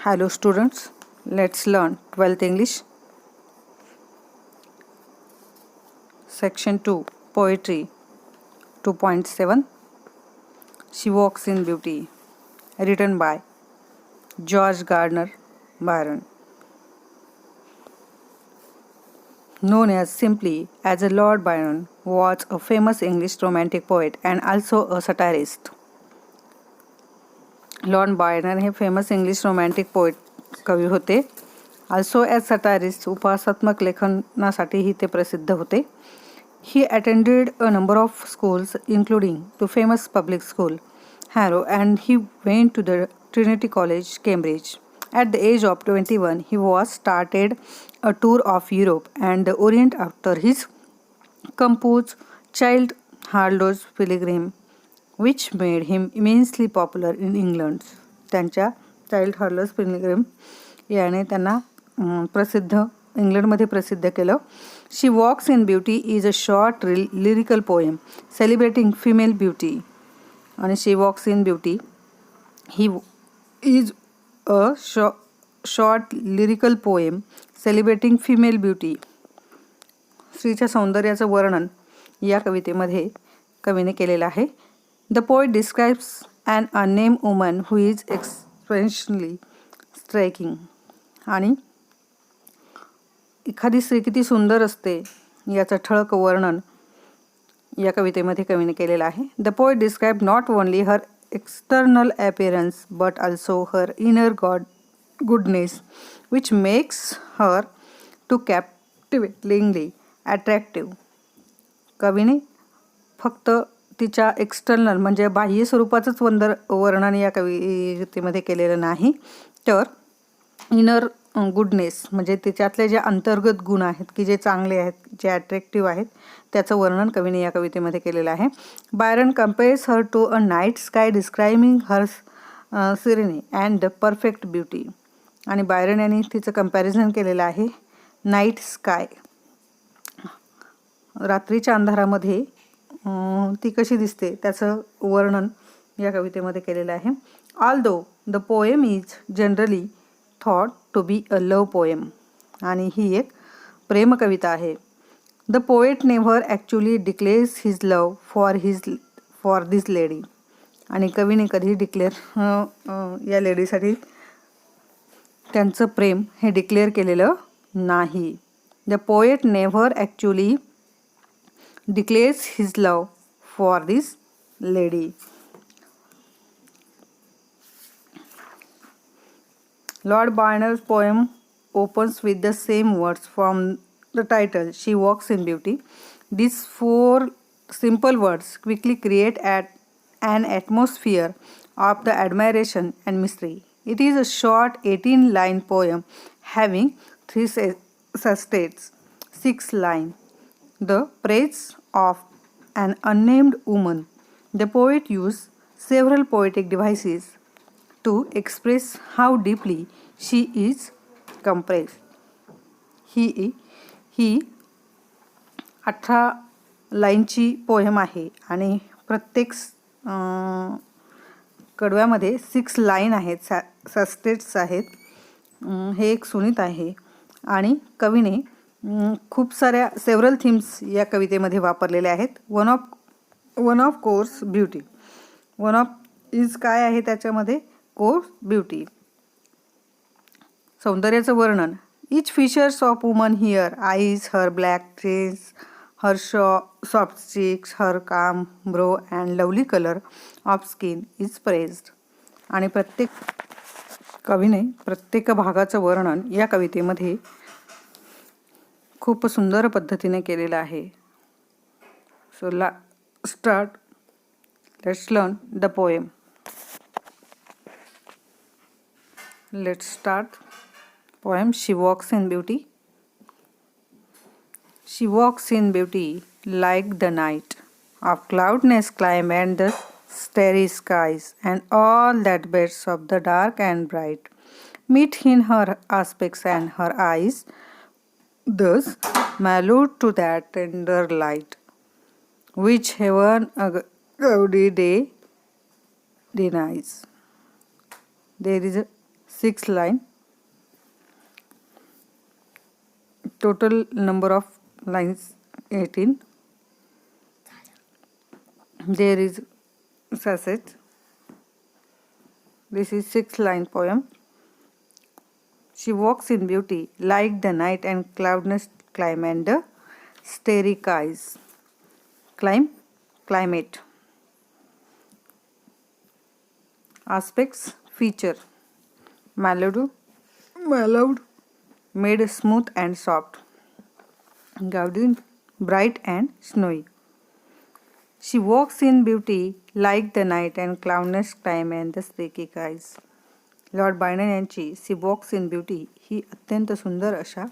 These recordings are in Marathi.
Hello students, let's learn 12th English. Section 2, Poetry 2.7. She Walks in Beauty, written by George Gardner Byron. Known as simply as Lord Byron, was a famous English romantic poet and also a satirist. Lord Byron हे फेमस इंग्लिश रोमॅन्टिक पोएट कवी होते. also as satirist, उपहासात्मक लेखनासाठीही ते प्रसिद्ध होते. He attended a number of schools including the famous public school Harrow, and he went to the Trinity College, Cambridge. At the age of 21, he was started a tour of Europe and the Orient after his composed Child Harlow's Pilgrim, which made him immensely popular in England. त्यांच्या चाइल्ड हार्लोज पिलग्रिम याने त्यांना इंग्लंडमध्ये प्रसिद्ध केलं. She walks in beauty is a short lyrical poem celebrating female beauty. आणि शी वॉक्स इन ब्युटी ही is a short lyrical poem celebrating female beauty. स्त्रीच्या सौंदर्याचं वर्णन या कवितेमध्ये कवीने केलेलं आहे. The poet describes an unnamed woman who is exceptionally striking. आणि एखादी स्त्री किती सुंदर असते याचं ठळक वर्णन या कवितेमध्ये कवीने केलेलं आहे. The poet described not only her external appearance but also her inner goodness, which makes her to captivatingly attractive. कवीने फक्त तिच्या एक्सटर्नल म्हणजे बाह्य स्वरूपाचंच वर्णन या कवितेमध्ये केलेलं नाही, तर इनर गुडनेस म्हणजे तिच्यातले जे अंतर्गत गुण आहेत की जे चांगले आहेत, जे अट्रॅक्टिव्ह आहेत, त्याचं वर्णन कवीने या कवितेमध्ये केलेलं आहे. Byron compares her to a night sky describing her serenity and perfect beauty. आणि बायरन यांनी तिचं कम्पॅरिझन केलेलं आहे नाईट स्काय, रात्रीच्या अंधारामध्ये ती कशी दिसते त्याचं वर्णन या कवितेमध्ये केलेलं आहे. Although the poem is generally thought to be a love poem. आणि ही एक प्रेम कविता आहे. The poet never actually declares his love for this lady. आणि कवीने कधी डिक्लेअर या लेडीसाठी त्यांचं प्रेम हे डिक्लेअर केलेलं नाही. The poet never actually declares his love for this lady. Lord Byron's poem opens with the same words from the title, She Walks in Beauty. These four simple words quickly create an atmosphere of the admiration and mystery. It is a short 18-line poem having 3 sestets, 6 lines. The praise of an unnamed woman. The poet used several poetic devices to express how deeply she is compressed. ही 18 लाईनची पोएम आहे आणि प्रत्येक कडव्यामध्ये 6 लाईन आहेत, सस्टेट्स आहेत. हे एक सुनीत आहे आणि कवीने खूप साऱ्या सेव्हरल थीम्स या कवितेमध्ये वापरलेल्या आहेत. One of course beauty. One of is काय आहे त्याच्यामध्ये, कोर्स ब्युटी, सौंदर्याचं वर्णन. Each features of woman her, eyes, her black dress, her soft cheeks, her calm brow and lovely colour of skin is praised. आणि कवीने प्रत्येक भागाचं वर्णन या कवितेमध्ये खूप सुंदर पद्धतीने केलेलं आहे. So let's learn the poem. Let's start poem. She walks in beauty. She walks in beauty like the night of cloudless climb and the starry skies, and all that beds of the dark and bright meet in her aspects and her eyes, thus mellowed to that tender light which heaven a gaudy day denies. There is a 6 line. Total number of lines 18. There is facet. This is 6 line poem. She walks in beauty like the night and cloudless climb and the starry skies. Climate. Aspects. Feature. Mellowed, made smooth and soft. Gaudy, bright and snowy. She walks in beauty like the night and cloudless climb and the starry skies. Lord Byron यांची सी वॉक्स इन ब्युटी ही अत्यंत सुंदर अशा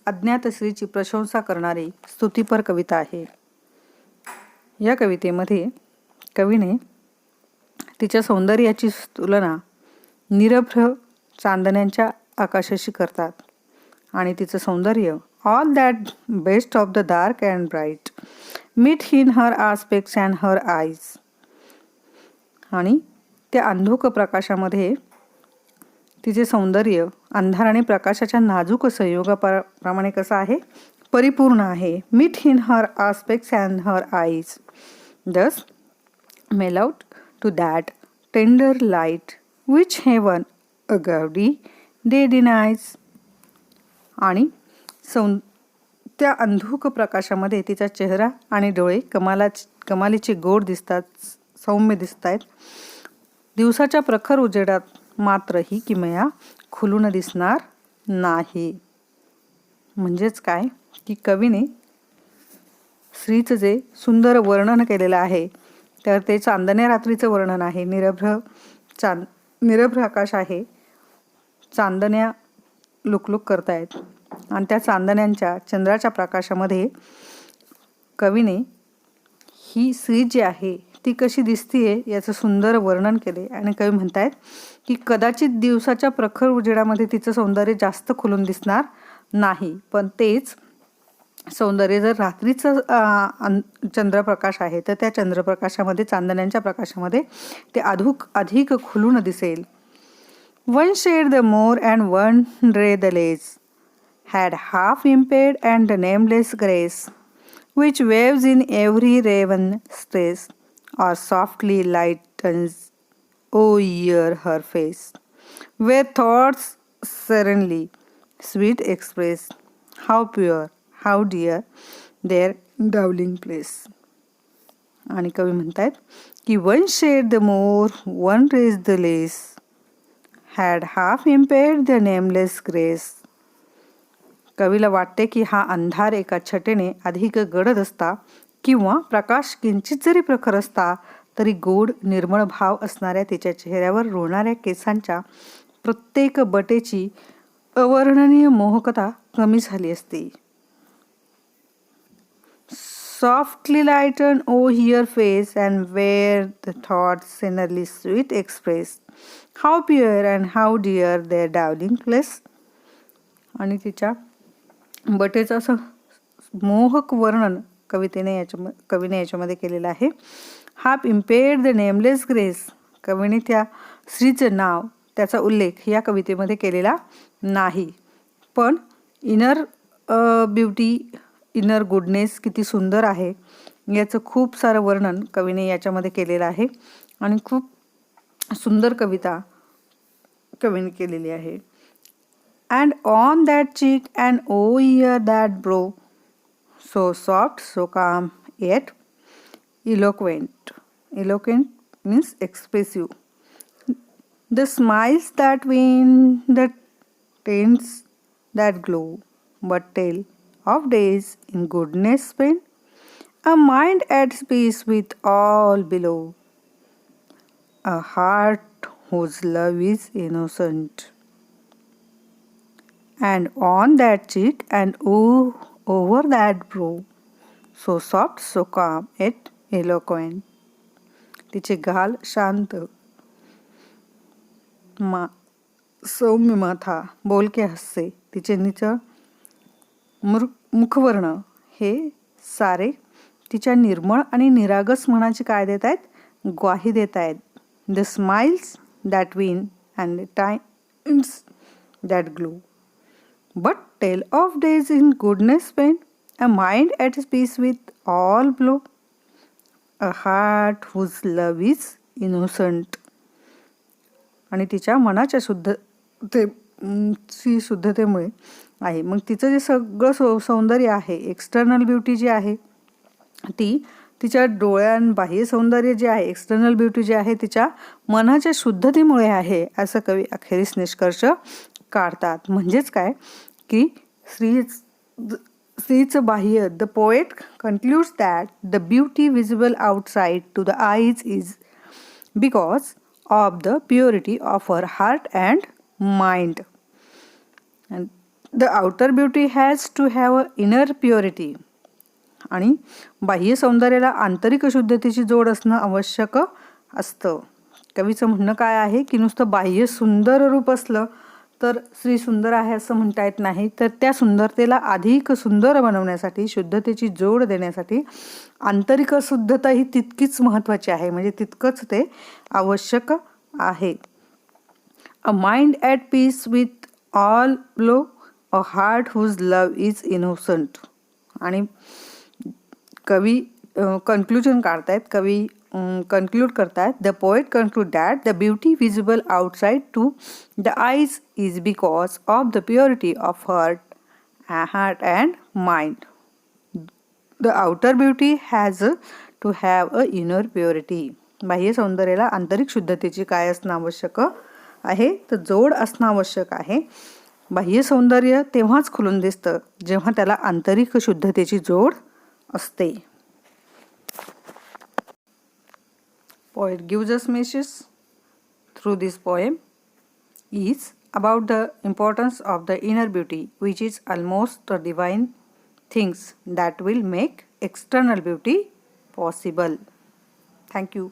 अज्ञात स्त्रीची प्रशंसा करणारी स्तुतिपर कविता आहे. या कवितेमध्ये कवीने तिच्या सौंदर्याची तुलना निरभ्र चांदण्यांच्या आकाशाशी करतात आणि तिचं सौंदर्य all that best of the dark and bright meet in her aspects and her eyes. आणि त्या अंधुक प्रकाशामध्ये तिचे सौंदर्य अंधार आणि प्रकाशाच्या नाजूक संयोगाप्रमाणे कसं आहे, परिपूर्ण आहे. Meet in her aspects and her eyes thus mellowed to that tender light which heaven a gaudy day denies. आणि त्या अंधुक प्रकाशामध्ये तिचा चेहरा आणि डोळे कमालीचे गोड दिसतात, सौम्य दिसत आहेत. दिवसाच्या प्रखर उजेडात मात्र ही किमया खुलून दिसणार नाही. म्हणजेच काय की कवीने स्त्रीचं जे सुंदर वर्णन केलेलं आहे तर ते चांदण्या रात्रीचं वर्णन आहे. निरभ्र आकाश आहे, चांदण्या लुकलुक करतायत आणि त्या चांदण्यांच्या चंद्राच्या प्रकाशामध्ये कवीने ही स्त्री जी आहे ती कशी दिसतीये याचं सुंदर वर्णन केले. आणि कवी म्हणतायत की कदाचित दिवसाच्या प्रखर उजेडामध्ये तिचं सौंदर्य जास्त खुलून दिसणार नाही, पण तेच सौंदर्य जर रात्रीचं चंद्रप्रकाश आहे तर त्या चंद्रप्रकाशामध्ये चांदण्यांच्या प्रकाशामध्ये ते अधिक खुलून दिसेल. One shade the more and one ray the less had half impaired and nameless grace, which waves in every raven space, or softly lightens o'er her face, where thoughts serenely sweet express, how pure, how dear their dwelling place. आणि कवी म्हणतात की one shared the more, one raised the less, had half impaired the nameless grace. कवीला वाटते की हा अंधार एका छटेने अधिक गडद असता किंवा प्रकाश किंचित जरी प्रखर असता तरी गोड निर्मळ भाव असणाऱ्या तिच्या चेहऱ्यावर रोवणाऱ्या केसांच्या प्रत्येक बटेची अवर्णनीय मोहकता कमी झाली असती. Softly lighten o'er her face and where the thoughts serenely sweet express, how pure and how dear their dwelling place. आणि तिच्या बटेचं असं मोहक वर्णन कवीने याच्यामध्ये केलेलं आहे. Half इम्पेअर्ड the nameless grace. कवीने त्या स्त्रीचं नाव, त्याचा उल्लेख या कवितेमध्ये केलेला नाही, पण इनर ब्युटी, इनर गुडनेस किती सुंदर आहे याचं खूप सारं वर्णन कवीने याच्यामध्ये केलेलं आहे. आणि खूप सुंदर कविता कवीने केलेली आहे. And on that cheek and oh ear that brow, so soft, so calm, yet eloquent. Eloquent means expressive. The smiles that win, the tints that glow, but tell of days in goodness spent, a mind at peace with all below, a heart whose love is innocent. And on that cheek and over that brow, so soft, so calm, yet eloquent. तिचे गाल शांत, सौम्य माथा, बोलके हास्य, तिचे निचळ मुखवर्ण हे सारे तिच्या निर्मळ आणि निरागस मनाची काय देत आहेत, ग्वाही देत आहेत. The smiles that win and diamonds that glow. But tell of days in goodness spent, a mind at peace with all blow, a heart whose love is innocent. आणि तिच्या मनाच्या शुद्धतेमुळे आहे. मग तिचं जे सगळं सौंदर्य आहे, एक्सटर्नल ब्युटी जी आहे ती तिच्या बाह्य सौंदर्य जे आहे, एक्सटर्नल ब्युटी जी आहे तिच्या मनाच्या शुद्धतेमुळे आहे, असं कवी अखेरीस निष्कर्ष काढतात. म्हणजेच काय की स्त्रीचं बाह्य, the poet concludes that the beauty visible outside to the eyes is because of the purity of her heart and mind. The outer beauty has to have a inner purity. आणि बाह्य सौंदर्याला आंतरिक शुद्धतेची जोड असणं आवश्यक असतं. कवीचं म्हणणं काय आहे की नुसतं बाह्य सुंदर रूप असलं तर स्त्री सुंदर आहे असं म्हणता येत नाही, तर त्या सुंदरतेला अधिक सुंदर बनवण्यासाठी, शुद्धतेची जोड देण्यासाठी आंतरिक शुद्धता ही तितकीच महत्त्वाची आहे, म्हणजे तितकंच ते आवश्यक आहे. A mind at peace with all low, a heart whose love is innocent. आणि कवी कन्क्लुजन काढतायत, कवी कन्क्लूड करतायत, the poet conclude that the beauty visible outside to the eyes is because of the purity of heart and mind. The outer beauty has to have a inner purity. बाह्य सौंदर्याला आंतरिक शुद्धतेची काय असणं आवश्यक आहे, तर जोड असणं आवश्यक आहे. बाह्य सौंदर्य तेव्हाच खुलून दिसतं जेव्हा त्याला आंतरिक शुद्धतेची जोड असते. Poet gives us message through this poem is about the importance of the inner beauty, which is almost a divine things that will make external beauty possible. Thank you.